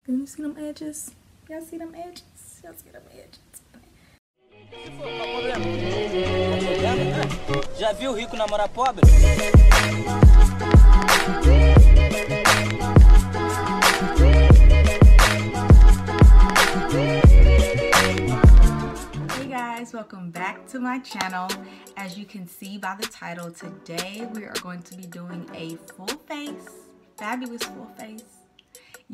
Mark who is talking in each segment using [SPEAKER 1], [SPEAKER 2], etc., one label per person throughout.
[SPEAKER 1] You see them edges? Y'all see them edges? Y'all see them edges?
[SPEAKER 2] Já viu rico namorar pobre?
[SPEAKER 1] Hey guys, welcome back to my channel. As you can see by the title, today we are going to be doing a full face, fabulous full face,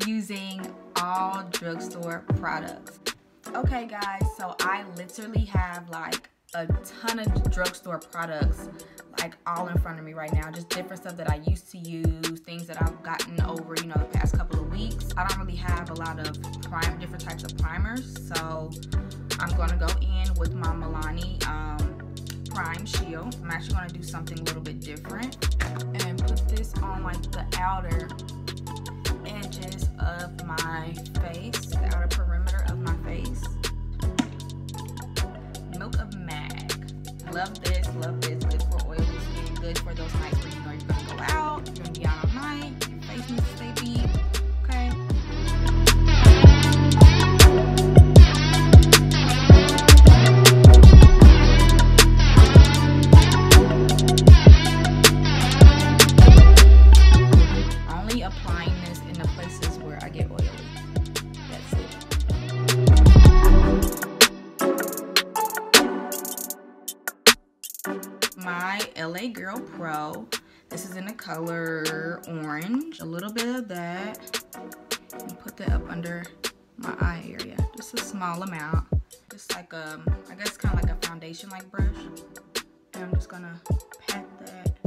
[SPEAKER 1] using all drugstore products. Okay guys, so I literally have like a ton of drugstore products like all in front of me right now, just different stuff that I used to use, things that I've gotten over, you know, the past couple of weeks. I don't really have a lot of different types of primers, so I'm gonna go in with my Milani Prime Shield. I'm actually gonna do something a little bit different and put this on like the outer edges of my face, the outer perimeter of my face. Milk of Mag. Love this, good for oily skin, good for those nights where you know you're gonna go out, you're gonna be out all night, your face needs to stay beat, okay? Only applying this in the places where I get oily. That's it. My LA Girl Pro. This is in the color orange. A little bit of that. And put that up under my eye area. Just a small amount. Just like I guess kind of like a foundation like brush. And I'm just gonna pat that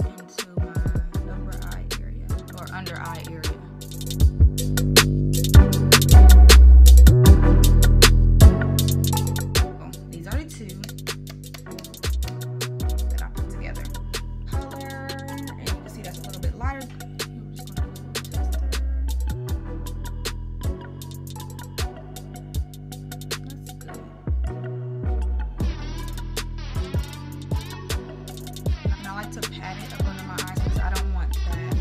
[SPEAKER 1] into my upper eye area or under eye area. Oh, these are the two that I put together. Color, and you can see that's a little bit lighter. I'm just gonna do a little tester. That's good. And I like to pat it up under my eyes because I don't want that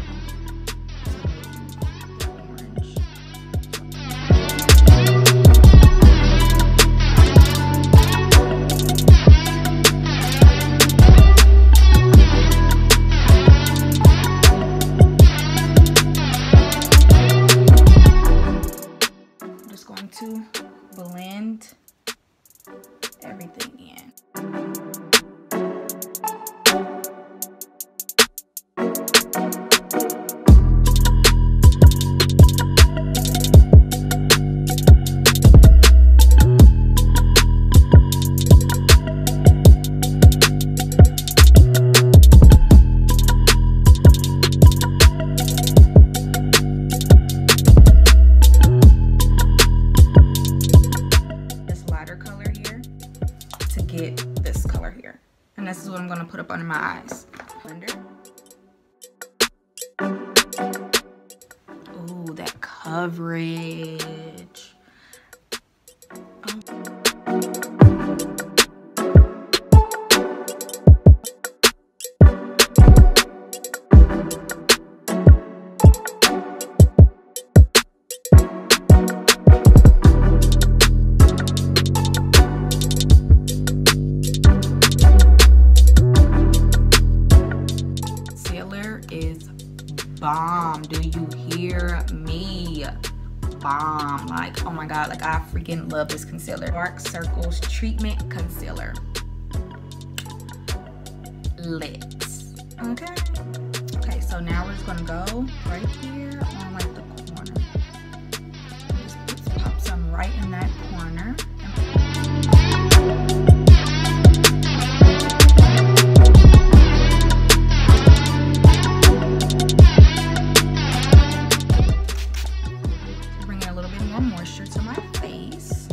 [SPEAKER 1] to move, the orange. I'm just going to blend everything in. This lighter color here to get this color here. And this is what I'm gonna put up under my eyes. Blender. Ooh, that coverage. Is bomb. Do you hear me? Bomb. Like, oh my god, like I freaking love this concealer. Dark Circles Treatment Concealer. Lit. Okay. Okay, so now we're just gonna go right here on like the corner. Just pop some right in that corner. Moisture to my face.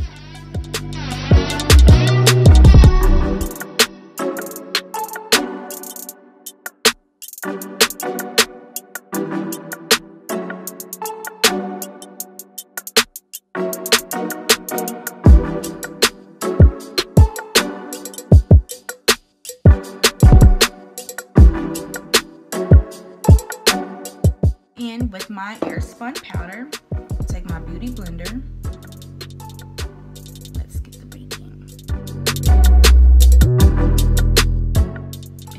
[SPEAKER 1] my airspun powder. Take my beauty blender. Let's get the baking.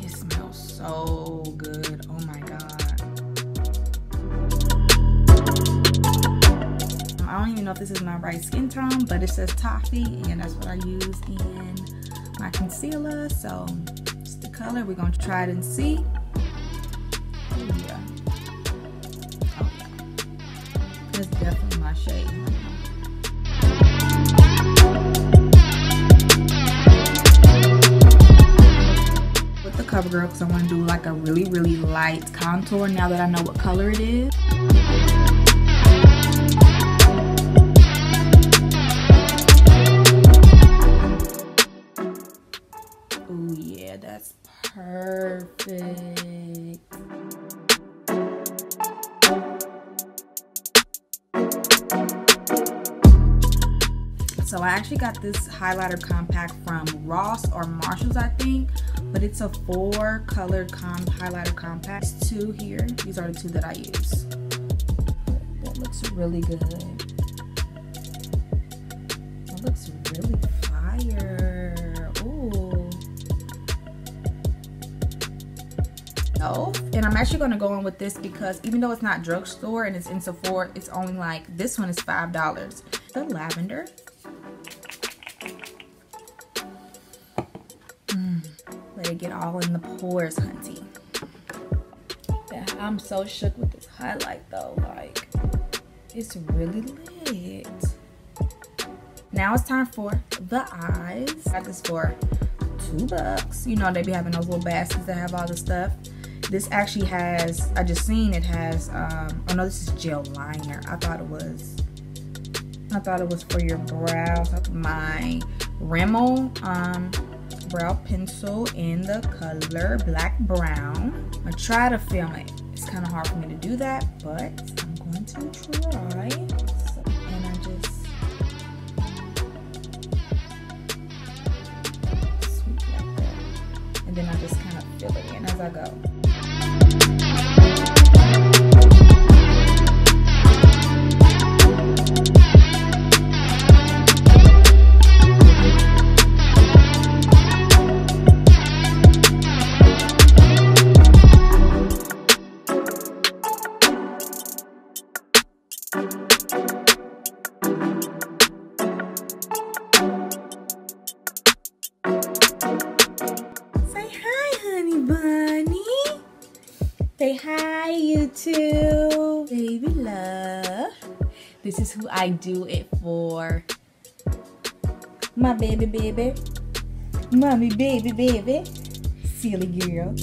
[SPEAKER 1] It smells so good. Oh my God. I don't even know if this is my right skin tone, but it says toffee, and that's what I use in my concealer. So it's the color. We're going to try it and see. Oh yeah. Oh yeah. That's definitely my shade. With the CoverGirl, because I want to do like a really, really light contour now that I know what color it is. Oh yeah, that's perfect. So I actually got this highlighter compact from Ross or Marshalls, I think, but it's a 4-color highlighter compact. There's 2 here. These are the 2 that I use. That looks really good. That looks really fire. Ooh. Oh, and I'm actually going to go in with this because even though it's not drugstore and it's in Sephora, it's only like, this one is $5. The lavender. Let it get all in the pores, hunty. Yeah, I'm so shook with this highlight though. Like, it's really lit. Now it's time for the eyes. I got this for $2. You know, they be having those little baskets that have all the stuff. This actually has, I just seen it has, oh no, this is gel liner. I thought it was for your brows. My Rimmel, brow pencil in the color black brown. I'm gonna try to film it. It's kind of hard for me to do that, but I'm going to try. So, and I just sweep like that, and then I just kind of fill it in as I go. Say hi, YouTube. Baby love. This is who I do it for. My baby, baby. Mommy, baby, baby. Silly girl.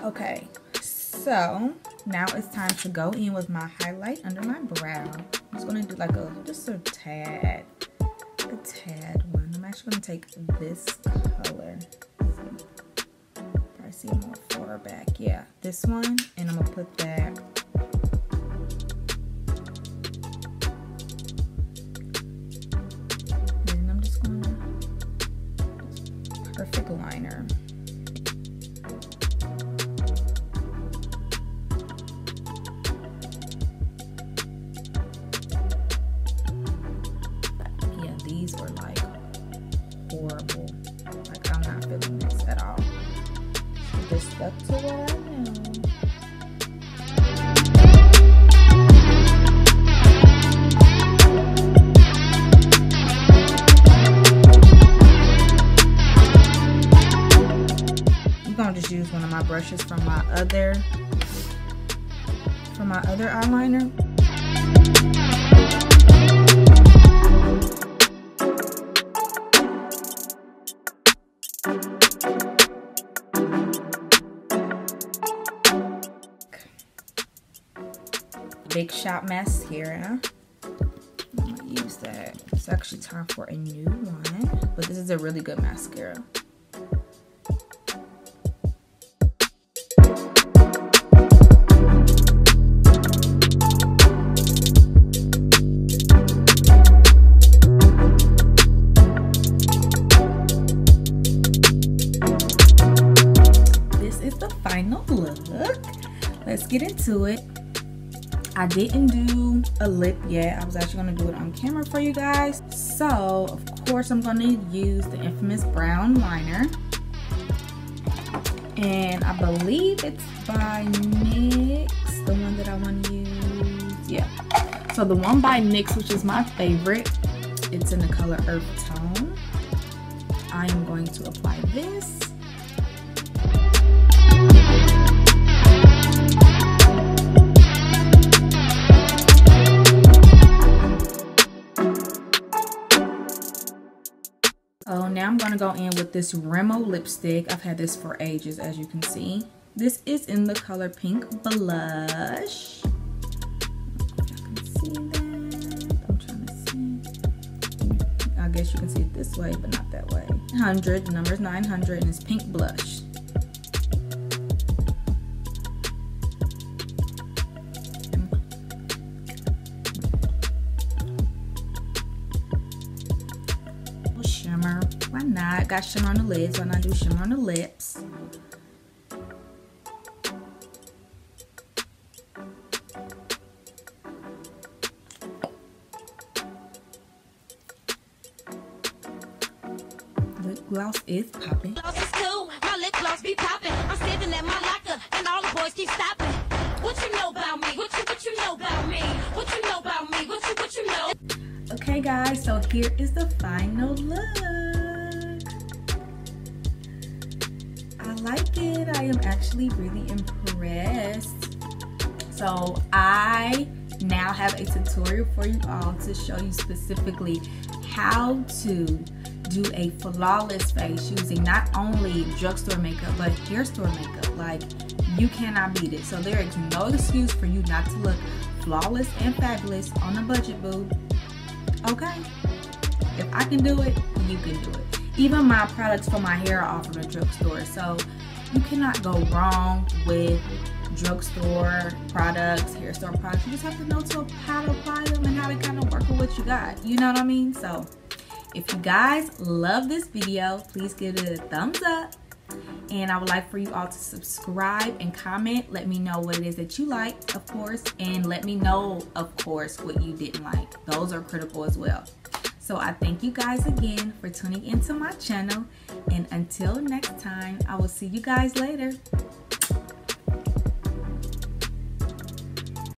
[SPEAKER 1] Okay, so now it's time to go in with my highlight under my brow. I'm just gonna do like just a tad one. I'm actually gonna take this color. Probably see it more far back. Yeah, this one, and I'm gonna put that perfect liner. Yeah, these are like horrible. Like, I'm not feeling this at all. So just stuck to what I know. I'm gonna just use one of my brushes from my other eyeliner. Big Shot Mascara. I'm gonna use that. It's actually time for a new one, but this is a really good mascara. This is the final look. Let's get into it. I didn't do a lip yet. I was actually gonna do it on camera for you guys. So, of course, I'm gonna use the infamous brown liner. And I believe it's by NYX, the one that I wanna use. Yeah. So the one by NYX, which is my favorite, it's in the color Earth Tone. I am going to apply this. Oh, now I'm gonna go in with this Remo lipstick. I've had this for ages, as you can see. This is in the color Pink Blush. If you can see that. I'm trying to see. I guess you can see it this way, but not that way. 100, the number is 900, and it's Pink Blush. Shimmer. Why not? Got shimmer on the lids. Why not do shimmer on the lips? Lip gloss is popping.
[SPEAKER 3] Gloss is cool. My lip gloss be popping. I'm standing at my locker and all the boys keep stopping. What you know about me? What you know about me? What you know about me? What you know?
[SPEAKER 1] Okay guys, so here is the final look. I like it. I am actually really impressed. So I now have a tutorial for you all to show you specifically how to do a flawless face using not only drugstore makeup but hair store makeup. Like, you cannot beat it. So there is no excuse for you not to look flawless and fabulous on a budget, boo. Okay, if I can do it, you can do it. Even my products for my hair are all from the drugstore, so you cannot go wrong with drugstore products, hair store products. You just have to know how to apply them and how to kind of work with what you got. You know what I mean? So if you guys love this video, please give it a thumbs up. And I would like for you all to subscribe and comment. Let me know what it is that you like, of course, and let me know, of course, what you didn't like. Those are critical as well. So I thank you guys again for tuning into my channel, and until next time, I will see you guys later.